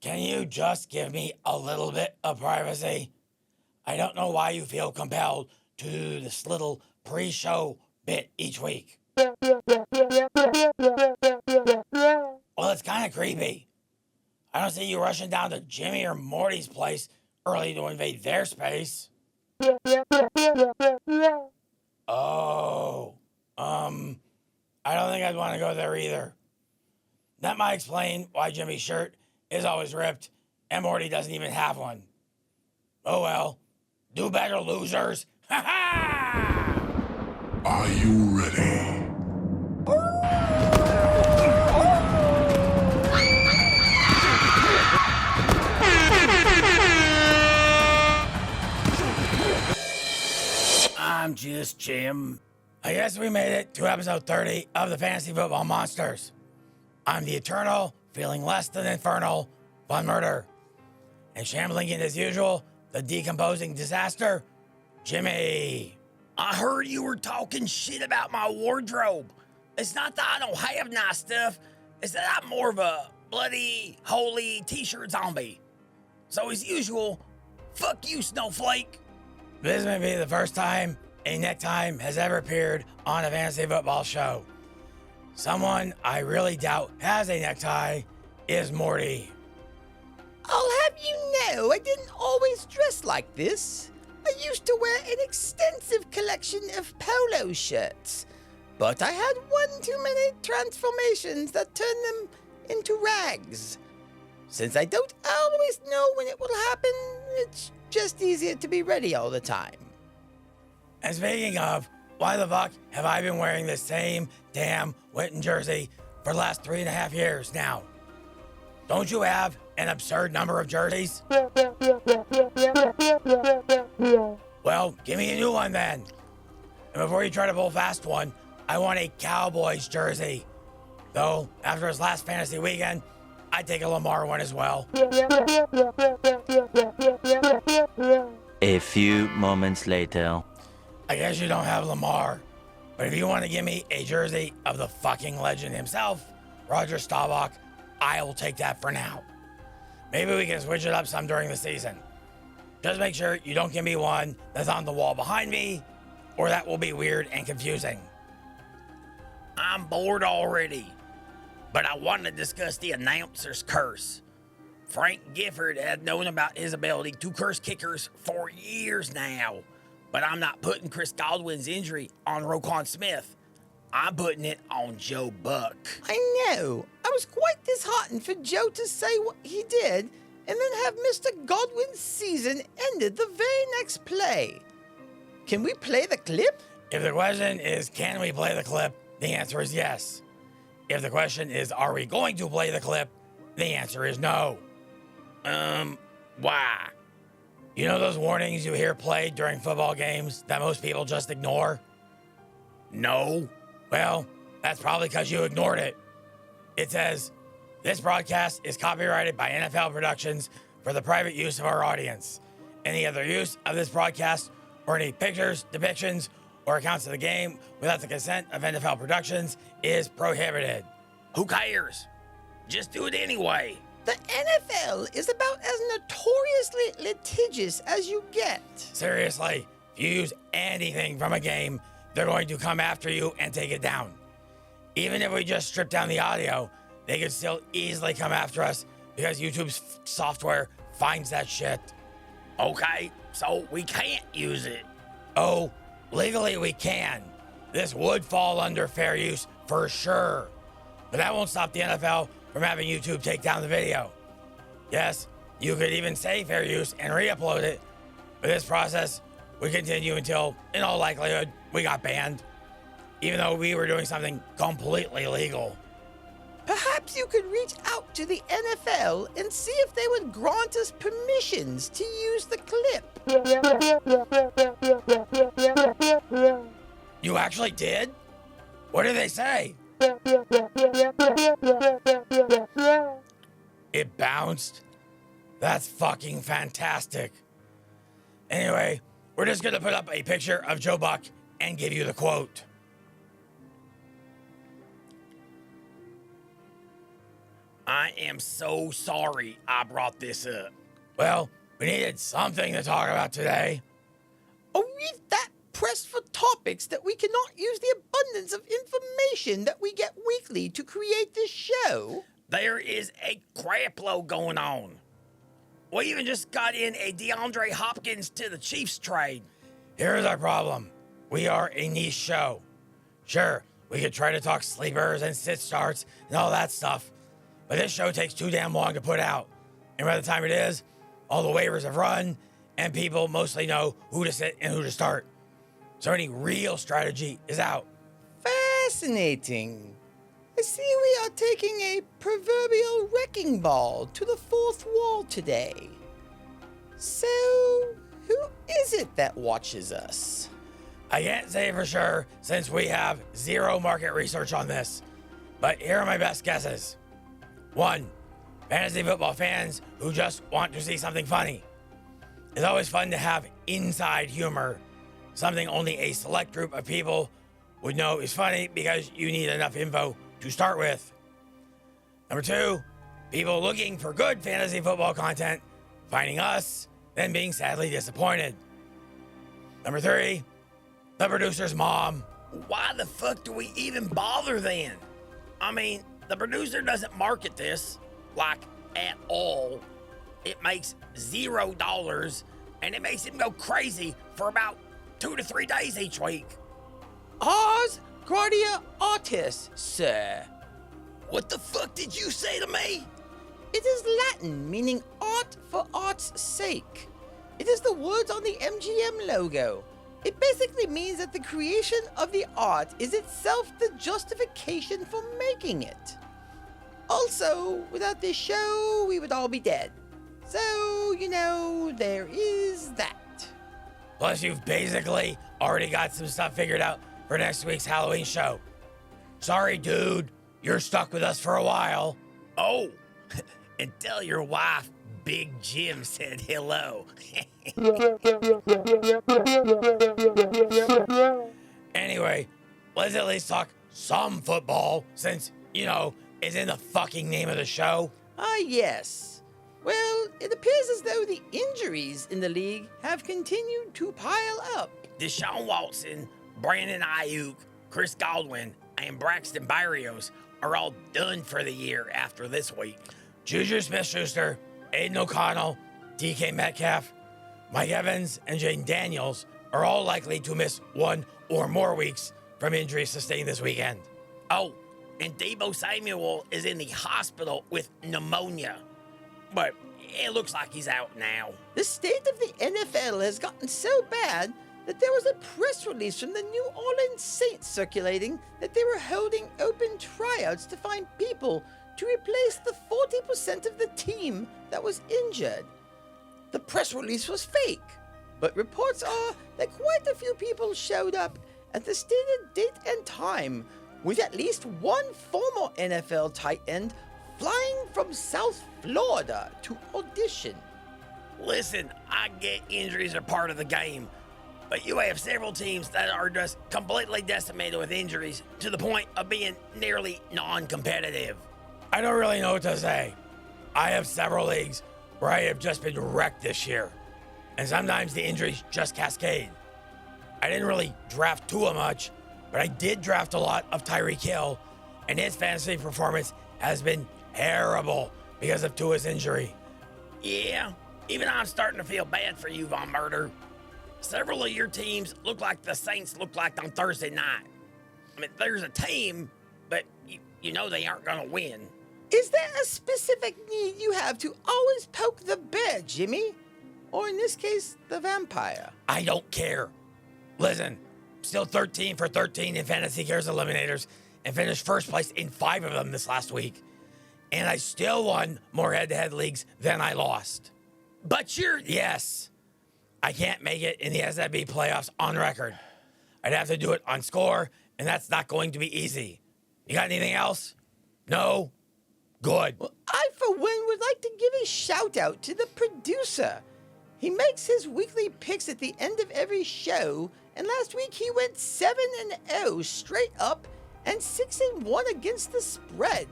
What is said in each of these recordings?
Can you just give me a little bit of privacy? I don't know why you feel compelled to do this little pre-show bit each week. Well, it's kind of creepy. I don't see you rushing down to Jimmy or Morty's place early to invade their space. Oh, I don't think I'd want to go there either. That might explain why Jimmy's shirt is always ripped and Morty doesn't even have one. Oh well, do better, losers. Ha ha! Are you ready? I'm just Jim. I guess we made it to episode 30 of the Fantasy Football Monsters. I'm the eternal, feeling less than infernal, Fun Murder. And shambling in as usual, the decomposing disaster, Jimmy. I heard you were talking shit about my wardrobe. It's not that I don't have nice stuff, it's that I'm more of a bloody, holy t-shirt zombie. So as usual, fuck you, Snowflake. This may be the first time a necktie has ever appeared on a fantasy football show. Someone I really doubt has a necktie is Morty. I'll have you know I didn't always dress like this. I used to wear an extensive collection of polo shirts, but I had one too many transformations that turned them into rags. Since I don't always know when it will happen, it's just easier to be ready all the time. And speaking of, why the fuck have I been wearing the same damn Winton jersey for the last 3.5 years now? Don't you have an absurd number of jerseys? Well, give me a new one then. And before you try to pull fast one, I want a Cowboys jersey. Though, after his last fantasy weekend, I'd take a Lamar one as well. A few moments later. I guess you don't have Lamar, but if you want to give me a jersey of the fucking legend himself, Roger Staubach, I will take that for now. Maybe we can switch it up some during the season. Just make sure you don't give me one that's on the wall behind me, or that will be weird and confusing. I'm bored already, but I want to discuss the announcer's curse. Frank Gifford had known about his ability to curse kickers for years now, but I'm not putting Chris Godwin's injury on Roquan Smith. I'm putting it on Joe Buck. I know. I was quite disheartened for Joe to say what he did and then have Mr. Godwin's season ended the very next play. Can we play the clip? If the question is, can we play the clip? The answer is yes. If the question is, are we going to play the clip? The answer is no. Why? You know those warnings you hear played during football games that most people just ignore? No. Well, that's probably because you ignored it. It says, this broadcast is copyrighted by NFL Productions for the private use of our audience. Any other use of this broadcast or any pictures, depictions, or accounts of the game without the consent of NFL Productions is prohibited. Who cares? Just do it anyway. The NFL is about as notoriously litigious as you get. Seriously, if you use anything from a game, they're going to come after you and take it down. Even if we just strip down the audio, they could still easily come after us because YouTube's software finds that shit. Okay, so we can't use it. Oh, legally we can. This would fall under fair use for sure. But that won't stop the NFL from having YouTube take down the video. Yes, you could even say fair use and re-upload it, but this process would continue until, in all likelihood, we got banned, even though we were doing something completely legal. Perhaps you could reach out to the NFL and see if they would grant us permissions to use the clip. You actually did? What did they say? It bounced? That's fucking fantastic. Anyway, we're just gonna put up a picture of Joe Buck and give you the quote. I am so sorry I brought this up. Well, we needed something to talk about today. Are we that pressed for topics that we cannot use the abundance of information that we get weekly to create this show? There is a crapload going on. We even just got in a DeAndre Hopkins to the Chiefs trade. Here's our problem. We are a niche show. Sure, we could try to talk sleepers and sit starts and all that stuff, but this show takes too damn long to put out. And by the time it is, all the waivers have run, and people mostly know who to sit and who to start. So any real strategy is out. Fascinating. I see we are taking a proverbial wrecking ball to the fourth wall today. So, who is it that watches us? I can't say for sure since we have zero market research on this, but here are my best guesses. 1, fantasy football fans who just want to see something funny. It's always fun to have inside humor, something only a select group of people would know is funny because you need enough info to start with. Number 2, people looking for good fantasy football content, finding us, then being sadly disappointed. Number 3, the producer's mom. Why the fuck do we even bother then? I mean, the producer doesn't market this, like, at all. It makes $0, and it makes him go crazy for about 2 to 3 days each week. Ars Guardia Artis, sir. What the fuck did you say to me? It is Latin, meaning art for art's sake. It is the words on the MGM logo. It basically means that the creation of the art is itself the justification for making it. Also, without this show, we would all be dead. So, there is that. Plus, you've basically already got some stuff figured out for next week's Halloween show. Sorry, dude. You're stuck with us for a while. Oh, and tell your wife Big Jim said hello. Anyway, let's at least talk some football since, it's in the fucking name of the show. Ah, yes. Well, it appears as though the injuries in the league have continued to pile up. Deshaun Watson, Brandon Ayuk, Chris Godwin, and Braxton Berrios are all done for the year after this week. Juju Smith-Schuster, Aiden O'Connell, DK Metcalf, Mike Evans, and Jaden Daniels are all likely to miss 1 or more weeks from injuries sustained this weekend. Oh, and Deebo Samuel is in the hospital with pneumonia, but it looks like he's out now. The state of the NFL has gotten so bad that there was a press release from the New Orleans Saints circulating that they were holding open tryouts to find people to replace the 40% of the team that was injured. The press release was fake, but reports are that quite a few people showed up at the stated date and time, with at least one former NFL tight end flying from South Florida to audition. Listen, I get injuries are part of the game, but you have several teams that are just completely decimated with injuries to the point of being nearly non-competitive. I don't really know what to say. I have several leagues where I have just been wrecked this year, and sometimes the injuries just cascade. I didn't really draft Tua much, but I did draft a lot of Tyreek Hill, and his fantasy performance has been terrible because of Tua's injury. Yeah, even I'm starting to feel bad for you, Von Murder. Several of your teams look like the Saints looked like on Thursday night. I mean, there's a team, but you know they aren't going to win. Is there a specific need you have to always poke the bear, Jimmy? Or in this case, the vampire? I don't care. Listen, still 13 for 13 in Fantasy Cares Eliminators and finished first place in 5 of them this last week. And I still won more head-to-head leagues than I lost. But yes, I can't make it in the SIB playoffs on record. I'd have to do it on score, and that's not going to be easy. You got anything else? No? Good. Well, I, for one, would like to give a shout-out to the producer. He makes his weekly picks at the end of every show, and last week he went 7-0 straight up and 6-1 against the spread.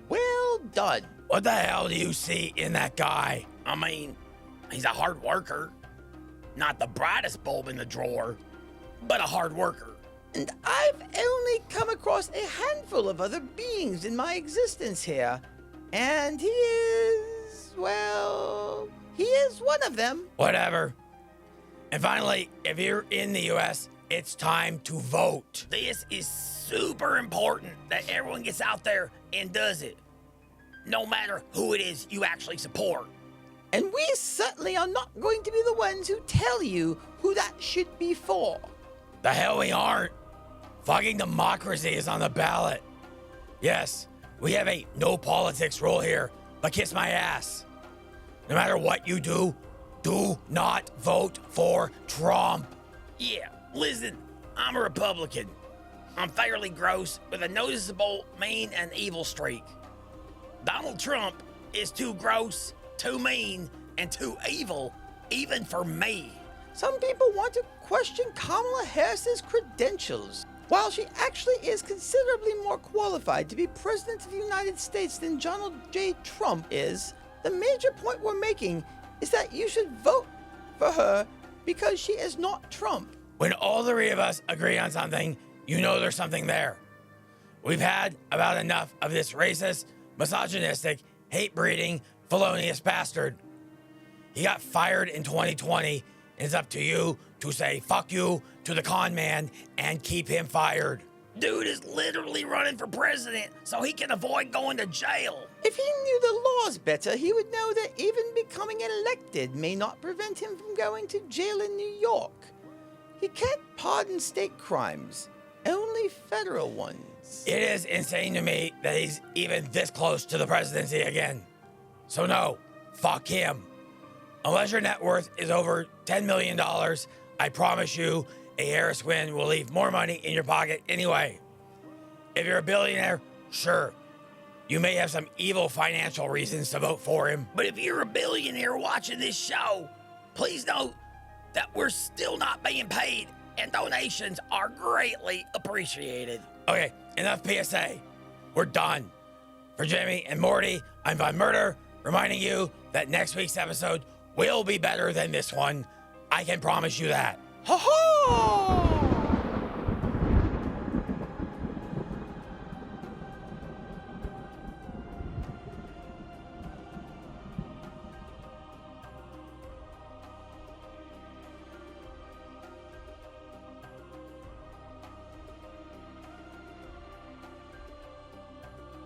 Well done. What the hell do you see in that guy? I mean, he's a hard worker. Not the brightest bulb in the drawer, but a hard worker. And I've only come across a handful of other beings in my existence here. And he is one of them. Whatever. And finally, if you're in the US, it's time to vote. This is super important that everyone gets out there and does it. No matter who it is you actually support. And we certainly are not going to be the ones who tell you who that should be for. The hell we aren't. Fucking democracy is on the ballot. Yes, we have a no politics rule here, but kiss my ass. No matter what you do not vote for Trump. Yeah, listen, I'm a Republican. I'm fairly gross with a noticeable mean and evil streak. Donald Trump is too gross, too mean, and too evil, even for me. Some people want to question Kamala Harris's credentials. While she actually is considerably more qualified to be President of the United States than Donald J. Trump is, the major point we're making is that you should vote for her because she is not Trump. When all three of us agree on something, you know there's something there. We've had about enough of this racist, misogynistic, hate-breeding, felonious bastard. He got fired in 2020. It's up to you to say fuck you to the con man and keep him fired. Dude is literally running for president so he can avoid going to jail. If he knew the laws better, he would know that even becoming elected may not prevent him from going to jail in New York. He can't pardon state crimes, only federal ones. It is insane to me that he's even this close to the presidency again. So no, fuck him. Unless your net worth is over $10 million, I promise you a Harris win will leave more money in your pocket anyway. If you're a billionaire, sure, you may have some evil financial reasons to vote for him. But if you're a billionaire watching this show, please note that we're still not being paid and donations are greatly appreciated. Okay, enough PSA. We're done. For Jamie and Morty, I'm Von Murder, reminding you that next week's episode will be better than this one. I can promise you that. Ha ha!